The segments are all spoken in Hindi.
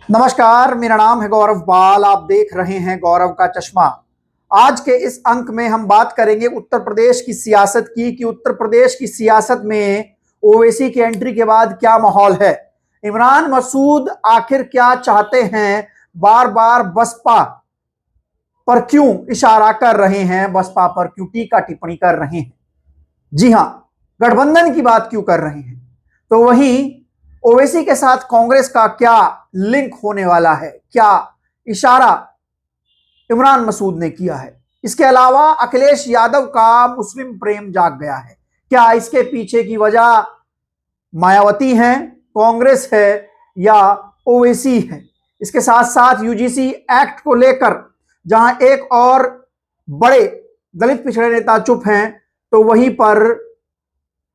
नमस्कार, मेरा नाम है गौरव पाल। आप देख रहे हैं गौरव का चश्मा। आज के इस अंक में हम बात करेंगे उत्तर प्रदेश की सियासत की कि उत्तर प्रदेश की सियासत में ओवैसी की एंट्री के बाद क्या माहौल है। इमरान मसूद आखिर क्या चाहते हैं, बार बार बसपा पर क्यों इशारा कर रहे हैं, बसपा पर क्यों टीका टिप्पणी कर रहे हैं, जी हां, गठबंधन की बात क्यों कर रहे हैं। तो वहीं ओवैसी के साथ कांग्रेस का क्या लिंक होने वाला है, क्या इशारा इमरान मसूद ने किया है। इसके अलावा अखिलेश यादव का मुस्लिम प्रेम जाग गया है, क्या इसके पीछे की वजह मायावती है, कांग्रेस है या ओवैसी है। इसके साथ साथ यूजीसी एक्ट को लेकर जहां एक और बड़े दलित पिछड़े नेता चुप हैं, तो वहीं पर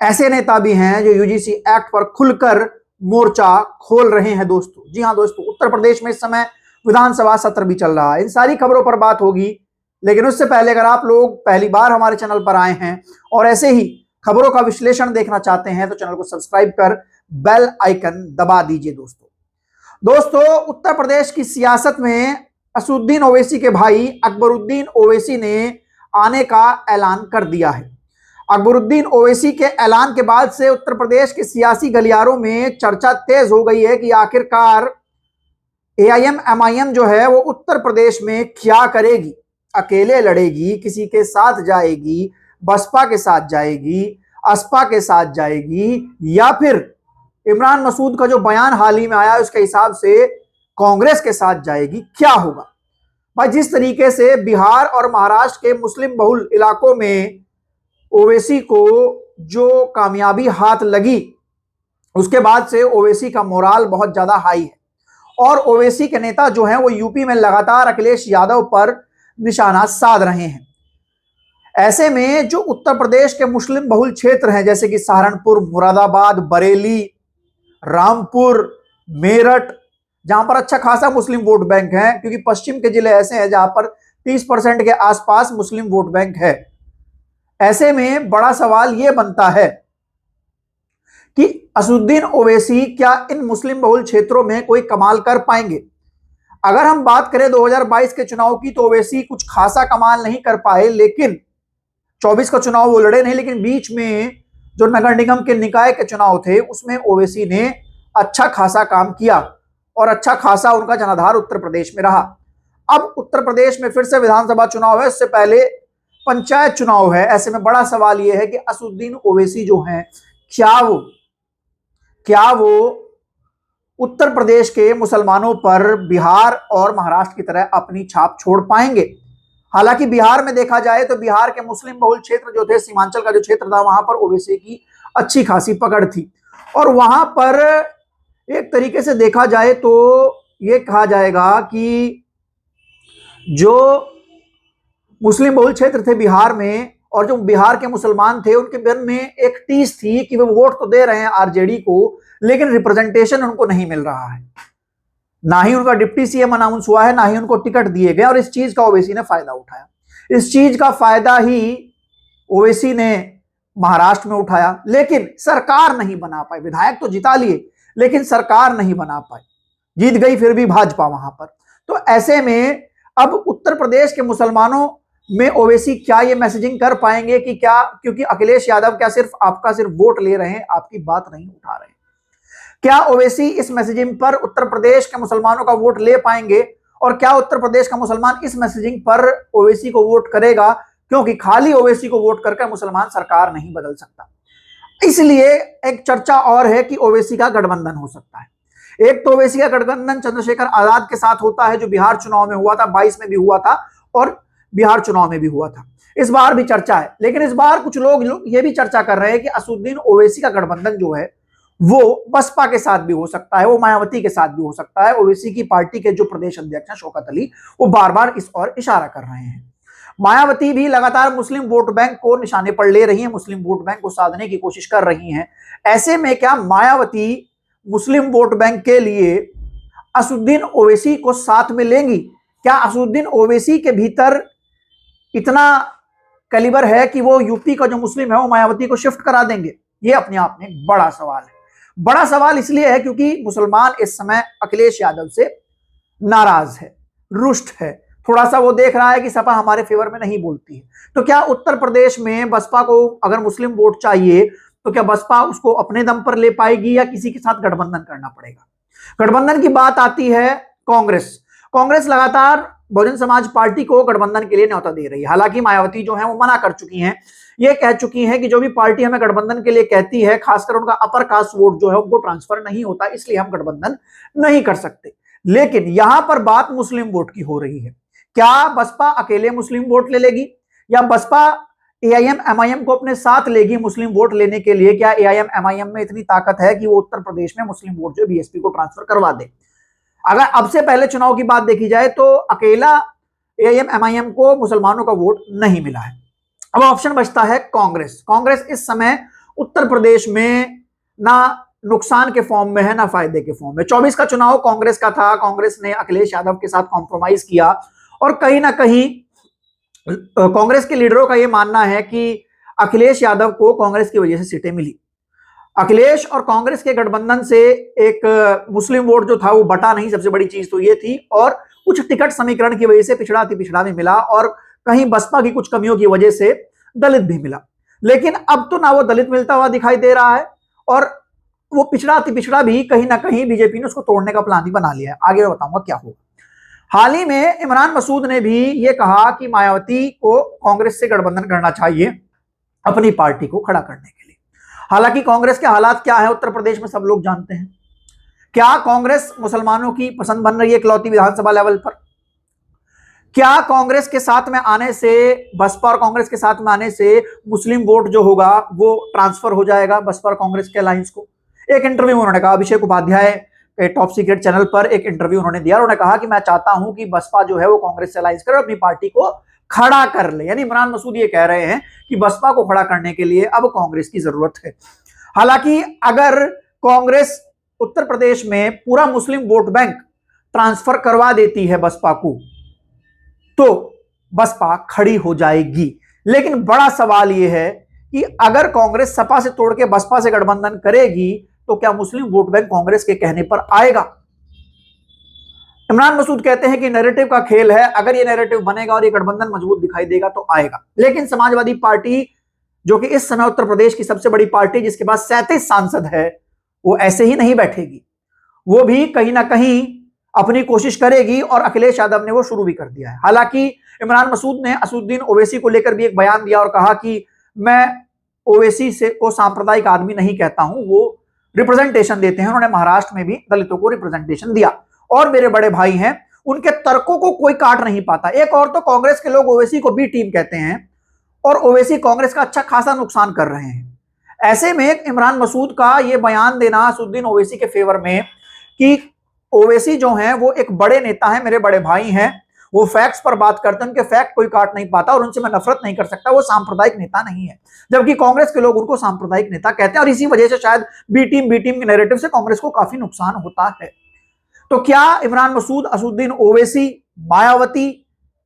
ऐसे नेता भी हैं जो यूजीसी एक्ट पर खुलकर मोर्चा खोल रहे हैं दोस्तों। जी हां दोस्तों, उत्तर प्रदेश में इस समय विधानसभा सत्र भी चल रहा है। इन सारी खबरों पर बात होगी, लेकिन उससे पहले अगर आप लोग पहली बार हमारे चैनल पर आए हैं और ऐसे ही खबरों का विश्लेषण देखना चाहते हैं तो चैनल को सब्सक्राइब कर बेल आइकन दबा दीजिए दोस्तों, उत्तर प्रदेश की सियासत में असदुद्दीन ओवैसी के भाई अकबरुद्दीन ओवैसी ने आने का ऐलान कर दिया है। अकबरुद्दीन ओवैसी के ऐलान के बाद से उत्तर प्रदेश के सियासी गलियारों में चर्चा तेज हो गई है कि आखिरकार एआईएम एमआईएम जो है वो उत्तर प्रदेश में क्या करेगी। अकेले लड़ेगी, किसी के साथ जाएगी, बसपा के साथ जाएगी, असपा के साथ जाएगी, या फिर इमरान मसूद का जो बयान हाल ही में आया उसके हिसाब से कांग्रेस के साथ जाएगी, क्या होगा भाई। जिस तरीके से बिहार और महाराष्ट्र के मुस्लिम बहुल इलाकों में ओवैसी को जो कामयाबी हाथ लगी, उसके बाद से ओवैसी का मोराल बहुत ज्यादा हाई है और ओवैसी के नेता जो हैं वो यूपी में लगातार अखिलेश यादव पर निशाना साध रहे हैं। ऐसे में जो उत्तर प्रदेश के मुस्लिम बहुल क्षेत्र हैं जैसे कि सहारनपुर, मुरादाबाद, बरेली, रामपुर, मेरठ, जहां पर अच्छा खासा मुस्लिम वोट बैंक है, क्योंकि पश्चिम के जिले ऐसे हैं जहां पर 30% के आसपास मुस्लिम वोट बैंक है। ऐसे में बड़ा सवाल यह बनता है कि असदुद्दीन ओवैसी क्या इन मुस्लिम बहुल क्षेत्रों में कोई कमाल कर पाएंगे। अगर हम बात करें 2022 के चुनाव की तो ओवैसी कुछ खासा कमाल नहीं कर पाए, लेकिन 24 का चुनाव वो लड़े नहीं, लेकिन बीच में जो नगर निगम के निकाय के चुनाव थे उसमें ओवैसी ने अच्छा खासा काम किया और अच्छा खासा उनका जनाधार उत्तर प्रदेश में रहा। अब उत्तर प्रदेश में फिर से विधानसभा चुनाव है, उससे पहले पंचायत चुनाव है। ऐसे में बड़ा सवाल यह है कि असदुद्दीन ओवैसी जो हैं क्या वो उत्तर प्रदेश के मुसलमानों पर बिहार और महाराष्ट्र की तरह अपनी छाप छोड़ पाएंगे। हालांकि बिहार में देखा जाए तो बिहार के मुस्लिम बहुल क्षेत्र जो थे, सीमांचल का जो क्षेत्र था, वहां पर ओवैसी की अच्छी खासी पकड़ थी और वहां पर एक तरीके से देखा जाए तो यह कहा जाएगा कि जो मुस्लिम बहुल क्षेत्र थे बिहार में और जो बिहार के मुसलमान थे उनके मन में एक टीस थी कि वो वोट तो दे रहे हैं आरजेडी को, लेकिन रिप्रेजेंटेशन उनको नहीं मिल रहा है। ना ही उनका डिप्टी सीएम अनाउंस हुआ है, ना ही उनको टिकट दिए गए, और इस चीज का ओवैसी ने फायदा उठाया। इस चीज का फायदा ही ओवैसी ने महाराष्ट्र में उठाया, लेकिन सरकार नहीं बना पाए। विधायक तो जिता लिए लेकिन सरकार नहीं बना पाए, जीत गई फिर भी भाजपा वहां पर। तो ऐसे में अब उत्तर प्रदेश के मुसलमानों में ओवैसी क्या ये मैसेजिंग कर पाएंगे कि क्या, क्योंकि अखिलेश यादव क्या सिर्फ आपका सिर्फ वोट ले रहे हैं, आपकी बात नहीं उठा रहे हैं, क्या ओवैसी इस मैसेजिंग पर उत्तर प्रदेश के मुसलमानों का वोट ले पाएंगे और क्या उत्तर प्रदेश का मुसलमान इस मैसेजिंग पर ओवैसी को वोट करेगा, क्योंकि खाली ओवैसी को वोट करके मुसलमान सरकार नहीं बदल सकता। इसलिए एक चर्चा और है कि ओवैसी का गठबंधन हो सकता है। एक तो ओवैसी का गठबंधन चंद्रशेखर आजाद के साथ होता है, जो बिहार चुनाव में हुआ था, 22 में भी हुआ था और बिहार चुनाव में भी हुआ था। इस बार भी चर्चा है, लेकिन इस बार कुछ लोग ये भी चर्चा कर रहे हैं कि असदुद्दीन ओवैसी का गठबंधन जो है वो बसपा के साथ भी हो सकता है, वो मायावती के साथ भी हो सकता है। ओवैसी की पार्टी के जो प्रदेश अध्यक्ष हैं शौकत अली, वो बार बार इस ओर इशारा कर रहे हैं। मायावती भी लगातार मुस्लिम वोट बैंक को निशाने पर ले रही हैं, मुस्लिम वोट बैंक को साधने की कोशिश कर रही हैं। ऐसे में क्या मायावती मुस्लिम वोट बैंक के लिए असदुद्दीन ओवैसी को साथ में लेंगी? क्या असदुद्दीन ओवैसी के भीतर इतना कैलिबर है कि वो यूपी का जो मुस्लिम है वो मायावती को शिफ्ट करा देंगे? ये अपने आप में बड़ा सवाल है। बड़ा सवाल इसलिए है क्योंकि मुसलमान इस समय अखिलेश यादव से नाराज है, रुष्ट है, थोड़ा सा वो देख रहा है कि सपा हमारे फेवर में नहीं बोलती है। तो क्या उत्तर प्रदेश में बसपा को अगर मुस्लिम वोट चाहिए तो क्या बसपा उसको अपने दम पर ले पाएगी या किसी के साथ गठबंधन करना पड़ेगा? गठबंधन की बात आती है कांग्रेस। कांग्रेस लगातार बहुजन समाज पार्टी को गठबंधन के लिए न्योता दे रही है। हालांकि मायावती जो है वो मना कर चुकी हैं, ये कह चुकी हैं कि जो भी पार्टी हमें गठबंधन के लिए कहती है, खासकर उनका अपर कास्ट वोट जो है उनको ट्रांसफर नहीं होता, इसलिए हम गठबंधन नहीं कर सकते। लेकिन यहां पर बात मुस्लिम वोट की हो रही है। क्या बसपा अकेले मुस्लिम वोट ले लेगी या बसपा एआईएम एमआईएम को अपने साथ लेगी मुस्लिम वोट लेने के लिए? क्या एआईएम एमआईएम में इतनी ताकत है कि वो उत्तर प्रदेश में मुस्लिम वोट जो बीएसपी को ट्रांसफर करवा दे? अगर अब से पहले चुनाव की बात देखी जाए तो अकेला एआईएम एमआईएम को मुसलमानों का वोट नहीं मिला है। अब ऑप्शन बचता है कांग्रेस। कांग्रेस इस समय उत्तर प्रदेश में ना नुकसान के फॉर्म में है ना फायदे के फॉर्म में। 24 का चुनाव कांग्रेस का था, कांग्रेस ने अखिलेश यादव के साथ कॉम्प्रोमाइज किया और कहीं ना कहीं कांग्रेस के लीडरों का यह मानना है कि अखिलेश यादव को कांग्रेस की वजह से सीटें मिली। अखिलेश और कांग्रेस के गठबंधन से एक मुस्लिम वोट जो था वो बटा नहीं, सबसे बड़ी चीज तो ये थी, और कुछ टिकट समीकरण की वजह से पिछड़ा अति पिछड़ा भी मिला और कहीं बसपा की कुछ कमियों की वजह से दलित भी मिला। लेकिन अब तो ना वो दलित मिलता हुआ दिखाई दे रहा है और वो पिछड़ा अति पिछड़ा भी कहीं ना कहीं बीजेपी ने उसको तोड़ने का प्लान ही बना लिया है। आगे मैं बताऊंगा क्या होगा। हाल ही में इमरान मसूद ने भी ये कहा कि मायावती को कांग्रेस से गठबंधन करना चाहिए अपनी पार्टी को खड़ा करने के लिए। हालांकि कांग्रेस के हालात क्या है उत्तर प्रदेश में सब लोग जानते हैं। क्या कांग्रेस मुसलमानों की पसंद बन रही है इकलौती विधानसभा लेवल पर? क्या कांग्रेस के साथ में आने से, बसपा और कांग्रेस के साथ में आने से मुस्लिम वोट जो होगा वो ट्रांसफर हो जाएगा बसपा और कांग्रेस के अलायंस को? एक इंटरव्यू उन्होंने कहा, अभिषेक उपाध्याय टॉप सीक्रेट चैनल पर एक इंटरव्यू उन्होंने दिया। उन्होंने कहा कि मैं चाहता हूं कि बसपा जो है वो कांग्रेस से अलायंस करे, अपनी पार्टी को खड़ा कर ले। यानी इमरान मसूद ये कह रहे हैं कि बसपा को खड़ा करने के लिए अब कांग्रेस की जरूरत है। हालांकि अगर कांग्रेस उत्तर प्रदेश में पूरा मुस्लिम वोट बैंक ट्रांसफर करवा देती है बसपा को तो बसपा खड़ी हो जाएगी। लेकिन बड़ा सवाल यह है कि अगर कांग्रेस सपा से तोड़ के बसपा से गठबंधन करेगी तो क्या मुस्लिम वोट बैंक कांग्रेस के कहने पर आएगा? इमरान मसूद कहते हैं कि नैरेटिव का खेल है, अगर ये नैरेटिव बनेगा और ये गठबंधन मजबूत दिखाई देगा तो आएगा। लेकिन समाजवादी पार्टी जो कि इस समय उत्तर प्रदेश की सबसे बड़ी पार्टी, जिसके पास 37 सांसद है, वो ऐसे ही नहीं बैठेगी। वो भी कहीं ना कहीं अपनी कोशिश करेगी और अखिलेश यादव ने वो शुरू भी कर दिया है। हालांकि इमरान मसूद ने असदुद्दीन ओवैसी को लेकर भी एक बयान दिया और कहा कि मैं ओवैसी से को सांप्रदायिक आदमी नहीं कहता हूं, वो रिप्रेजेंटेशन देते हैं। उन्होंने महाराष्ट्र में भी दलितों को रिप्रेजेंटेशन दिया और मेरे बड़े भाई हैं, उनके तर्कों को कोई काट नहीं पाता। एक और तो कांग्रेस के लोग ओवैसी को बी टीम कहते हैं और ओवैसी कांग्रेस का अच्छा खासा नुकसान कर रहे हैं। ऐसे में इमरान मसूद का यह बयान देना असदुद्दीन ओवैसी के फेवर में कि ओवैसी जो हैं वो एक बड़े नेता हैं, मेरे बड़े भाई हैं, वो फैक्ट्स पर बात करते हैं, उनके फैक्ट कोई काट नहीं पाता और उनसे मैं नफरत नहीं कर सकता, वो सांप्रदायिक नेता नहीं है। जबकि कांग्रेस के लोग उनको सांप्रदायिक नेता कहते हैं और इसी वजह से शायद बी टीम के नैरेटिव से कांग्रेस को काफी नुकसान होता है। तो क्या इमरान मसूद, असदुद्दीन ओवैसी, मायावती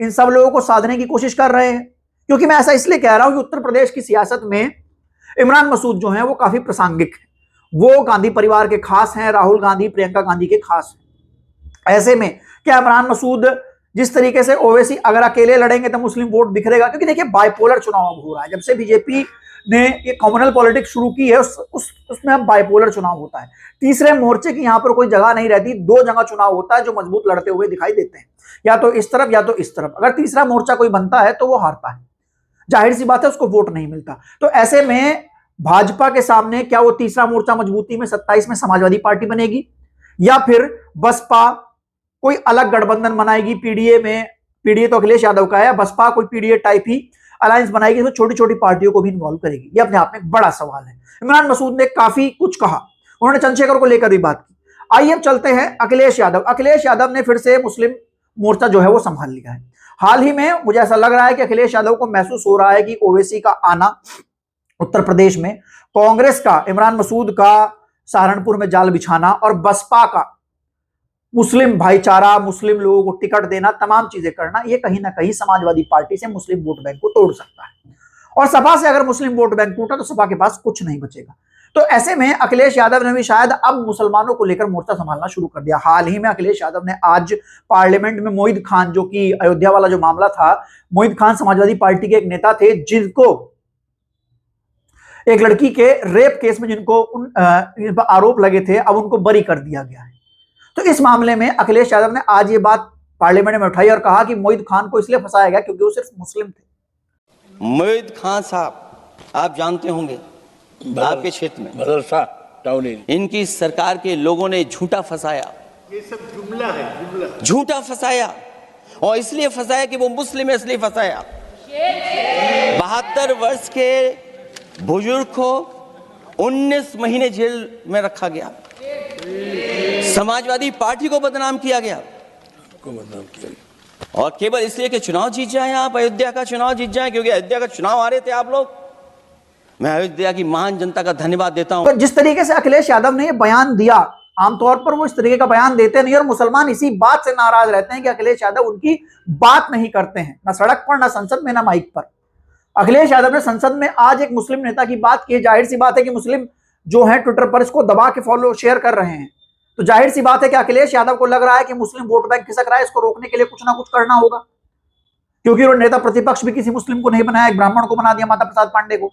इन सब लोगों को साधने की कोशिश कर रहे हैं? क्योंकि मैं ऐसा इसलिए कह रहा हूं कि उत्तर प्रदेश की सियासत में इमरान मसूद जो है वो काफी प्रासंगिक है। वो गांधी परिवार के खास हैं, राहुल गांधी, प्रियंका गांधी के खास हैं। ऐसे में क्या इमरान मसूद जिस तरीके से ओवैसी अगर अकेले लड़ेंगे तो मुस्लिम वोट बिखरेगा? क्योंकि देखिए बाइपोलर चुनाव अब हो रहा है। जब से बीजेपी ने ये कम्युनल पॉलिटिक्स शुरू की है उसमें अब बाइपोलर चुनाव होता है। तीसरे मोर्चे की यहां पर कोई जगह नहीं रहती, दो जगह चुनाव होता है जो मजबूत लड़ते हुए दिखाई देते हैं, या तो इस तरफ या तो इस तरफ। अगर तीसरा मोर्चा कोई बनता है तो वो हारता है, जाहिर सी बात है उसको वोट नहीं मिलता। तो ऐसे में भाजपा के सामने क्या वो तीसरा मोर्चा मजबूती में 27 में समाजवादी पार्टी बनेगी या फिर बसपा कोई अलग गठबंधन बनाएगी पीडीए में? पीडीए तो अखिलेश यादव का है, बसपा कोई पीडीए टाइप ही अलायंस बनाएगी तो छोटी छोटी पार्टियों को भी इन्वॉल्व करेगी? ये अपने आप में एक बड़ा सवाल है। इमरान मसूद ने काफी कुछ कहा, उन्होंने चंद्रशेखर को लेकर भी बात की। आइए अब चलते हैं अखिलेश यादव। अखिलेश यादव ने फिर से मुस्लिम मोर्चा जो है वो संभाल लिया है। हाल ही में मुझे ऐसा लग रहा है कि अखिलेश यादव को महसूस हो रहा है कि ओवैसी का आना उत्तर प्रदेश में, कांग्रेस का इमरान मसूद का सहारनपुर में जाल बिछाना और बसपा का मुस्लिम भाईचारा, मुस्लिम लोगों को टिकट देना, तमाम चीजें करना, ये कहीं ना कहीं समाजवादी पार्टी से मुस्लिम वोट बैंक को तोड़ सकता है। और सपा से अगर मुस्लिम वोट बैंक टूटा तो सपा के पास कुछ नहीं बचेगा। तो ऐसे में अखिलेश यादव ने भी शायद अब मुसलमानों को लेकर मोर्चा संभालना शुरू कर दिया। हाल ही में अखिलेश यादव ने आज पार्लियामेंट में मोहित खान, जो कि अयोध्या वाला जो मामला था, मोहित खान समाजवादी पार्टी के एक नेता थे जिनको एक लड़की के रेप केस में जिनको आरोप लगे थे, अब उनको बरी कर दिया गया है। तो इस मामले में अखिलेश यादव ने आज ये बात पार्लियामेंट में उठाई और कहा कि मोहित खान को इसलिए फंसाया गया क्योंकि वो सिर्फ मुस्लिम थे। मोहित खान साहब आप जानते होंगे, आपके क्षेत्र में मदरसा टाउन इनकी सरकार के लोगों ने झूठा फंसाया। ये सब जुमला है, जुमला झूठा फंसाया, और इसलिए फंसाया कि वो मुस्लिम है, इसलिए फंसाया। 72 वर्ष के बुजुर्ग को 19 महीने जेल में रखा गया। समाजवादी पार्टी को बदनाम किया गया, और केवल इसलिए कि चुनाव जीत जाए, आप अयोध्या का चुनाव जीत जाए, क्योंकि अयोध्या का चुनाव आ रहे थे आप लोग। मैं अयोध्या की महान जनता का धन्यवाद देता हूं। तो जिस तरीके से अखिलेश यादव ने ये बयान दिया, आमतौर पर वो इस तरीके का बयान देते नहीं, और मुसलमान इसी बात से नाराज रहते हैं कि अखिलेश यादव उनकी बात नहीं करते हैं, ना सड़क पर, ना संसद में, ना माइक पर। अखिलेश यादव ने संसद में आज एक मुस्लिम नेता की बात की। जाहिर सी बात है कि मुस्लिम जो है ट्विटर पर इसको दबा के फॉलो शेयर कर रहे हैं, तो जाहिर सी बात है कि अखिलेश यादव को लग रहा है कि मुस्लिम वोट बैंक खिसक रहा है, इसको रोकने के लिए कुछ ना कुछ करना होगा, क्योंकि वो नेता प्रतिपक्ष भी किसी मुस्लिम को नहीं बनाया, एक ब्राह्मण को बना दिया, माता प्रसाद पांडे को।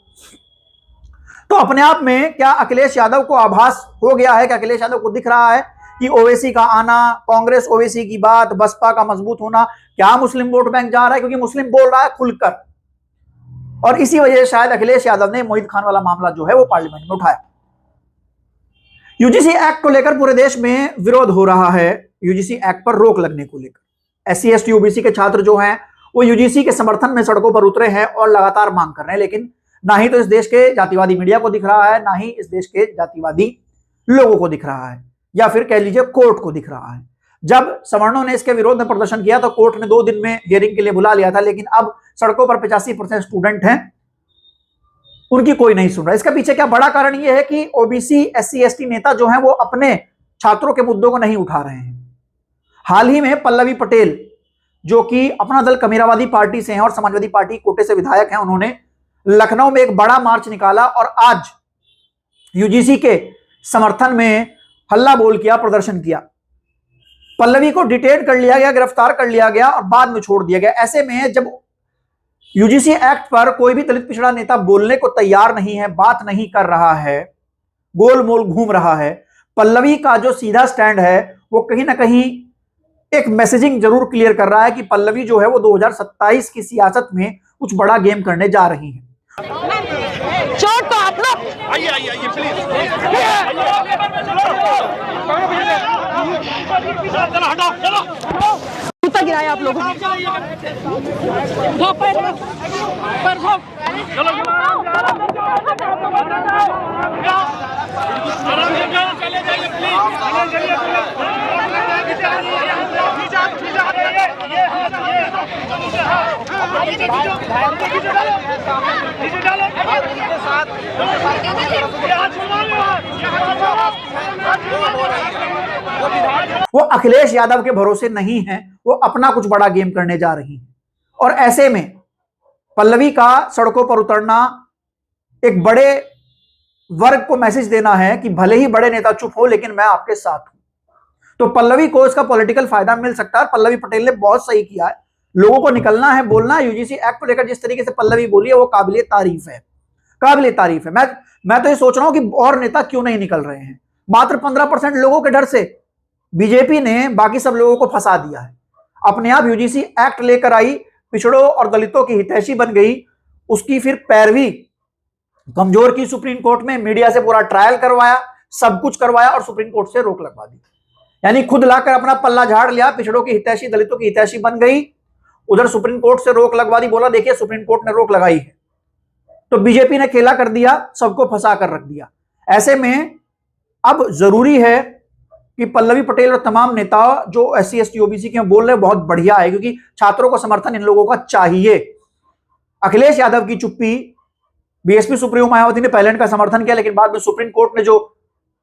तो अपने आप में क्या अखिलेश यादव को आभास हो गया है कि अखिलेश यादव को दिख रहा है कि ओवैसी का आना, कांग्रेस ओवैसी की बात, बसपा का मजबूत होना, क्या मुस्लिम वोट बैंक जा रहा है, क्योंकि मुस्लिम बोल रहा है खुलकर। और इसी वजह से शायद अखिलेश यादव ने मोहित खान वाला मामला जो है वो पार्लियामेंट में उठाया। यूजीसी एक्ट को लेकर पूरे देश में विरोध हो रहा है। यूजीसी एक्ट पर रोक लगने को लेकर एससी एसटी ओबीसी के छात्र जो हैं वो यूजीसी के समर्थन में सड़कों पर उतरे हैं और लगातार मांग कर रहे हैं, लेकिन ना ही तो इस देश के जातिवादी मीडिया को दिख रहा है, ना ही इस देश के जातिवादी लोगों को दिख रहा है, या फिर कह लीजिए कोर्ट को दिख रहा है। जब सवर्णों ने इसके विरोध में प्रदर्शन किया तो कोर्ट ने 2 दिन में हियरिंग के लिए बुला लिया था, लेकिन अब सड़कों पर 85% स्टूडेंट हैं, उनकी कोई नहीं सुन रहा। इसका पीछे क्या बड़ा कारण यह है कि ओबीसी एससी एसटी नेता जो हैं वो अपने छात्रों के मुद्दों को नहीं उठा रहे हैं। हाल ही में पल्लवी पटेल, जो कि अपना दल कमीरावादी पार्टी से हैं और समाजवादी पार्टी कोटे से विधायक हैं, उन्होंने लखनऊ में एक बड़ा मार्च निकाला और आज यूजीसी के समर्थन में हल्ला बोल किया, प्रदर्शन किया। पल्लवी को डिटेन कर लिया गया, गिरफ्तार कर लिया गया और बाद में छोड़ दिया गया। ऐसे में जब यूजीसी एक्ट पर कोई भी दलित पिछड़ा नेता बोलने को तैयार नहीं है, बात नहीं कर रहा है, गोल मोल घूम रहा है, पल्लवी का जो सीधा स्टैंड है वो कहीं ना कहीं एक मैसेजिंग जरूर क्लियर कर रहा है कि पल्लवी जो है वो 2027 की सियासत में कुछ बड़ा गेम करने जा रही है। चोट तो आप लोग आइए आइए आइए प्लीज, चलो हटाओ, चलो जूता गिराया आप लोगों ने, चले जाइए वो अखिलेश यादव के भरोसे नहीं है, वो अपना कुछ बड़ा गेम करने जा रही है। और ऐसे में पल्लवी का सड़कों पर उतरना एक बड़े वर्ग को मैसेज देना है कि भले ही बड़े नेता चुप हो लेकिन मैं आपके साथ हूं। तो पल्लवी को इसका पॉलिटिकल फायदा मिल सकता है। पल्लवी पटेल ने बहुत सही किया है, लोगों को निकलना है, बोलना है। यूजीसी एक्ट को लेकर जिस तरीके से पल्लवी बोली है वो काबिले तारीफ है, काबिले तारीफ है। मैं तो ये सोच रहा हूं कि और नेता क्यों नहीं निकल रहे हैं। मात्र 15% लोगों के डर से बीजेपी ने बाकी सब लोगों को फंसा दिया है। अपने आप यूजीसी एक्ट लेकर आई, पिछड़ों और दलितों की हितैषी बन गई, उसकी फिर पैरवी कमजोर की सुप्रीम कोर्ट में, मीडिया से पूरा ट्रायल करवाया, सब कुछ करवाया और सुप्रीम कोर्ट से रोक लगवा दी। यानी खुद लाकर अपना पल्ला झाड़ लिया, पिछड़ों की हितैषी दलितों की हितैषी बन गई, उधर सुप्रीम कोर्ट से रोक लगवा दी। बोला देखिए सुप्रीम कोर्ट ने रोक लगाई है, तो बीजेपी ने खेला कर दिया, सबको फंसा कर रख दिया। ऐसे में अब जरूरी है कि पल्लवी पटेल और तमाम नेता जो एससी एसटी ओबीसी के बोल रहे हैं बहुत बढ़िया है, क्योंकि छात्रों को समर्थन इन लोगों का चाहिए। अखिलेश यादव की चुप्पी, बीएसपी सुप्रीमो मायावती ने पहले इनका समर्थन किया, लेकिन बाद में सुप्रीम कोर्ट ने जो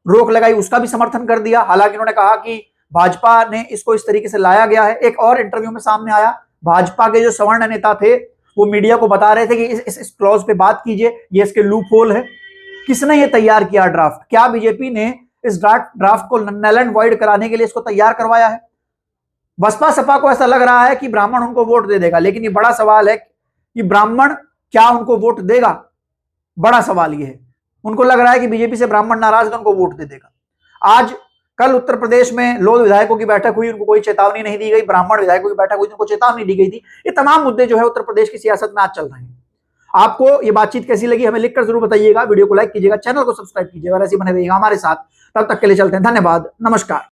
रोक लगाई उसका भी समर्थन कर दिया। हालांकि उन्होंने कहा कि भाजपा ने इसको इस तरीके से लाया गया है। एक और इंटरव्यू में सामने आया, भाजपा के जो सवर्ण नेता थे वो मीडिया को बता रहे थे कि इस क्लॉज पे बात कीजिए, ये इसके लूप होल है। किसने ये तैयार किया ड्राफ्ट? क्या बीजेपी ने इस ड्राफ्ट को नल एंड वॉइड कराने के लिए इसको तैयार करवाया है? बसपा सपा को ऐसा लग रहा है कि ब्राह्मण उनको वोट दे देगा, लेकिन ये बड़ा सवाल है कि ब्राह्मण क्या उनको वोट देगा? बड़ा सवाल ये है। उनको लग रहा है कि बीजेपी से ब्राह्मण नाराज है तो उनको वोट दे देगा। आज कल उत्तर प्रदेश में लोध विधायकों की बैठक हुई, उनको कोई चेतावनी नहीं दी गई। ब्राह्मण विधायकों की बैठक हुई, उनको चेतावनी दी गई थी। ये तमाम मुद्दे जो है उत्तर प्रदेश की सियासत में आज चल रहे हैं। आपको ये बातचीत कैसी लगी हमें लिखकर जरूर बताइएगा। वीडियो को लाइक कीजिएगा, चैनल को सब्सक्राइब कीजिएगा और ऐसे बने रहिएगा हमारे साथ। तब तक के लिए चलते हैं, धन्यवाद, नमस्कार।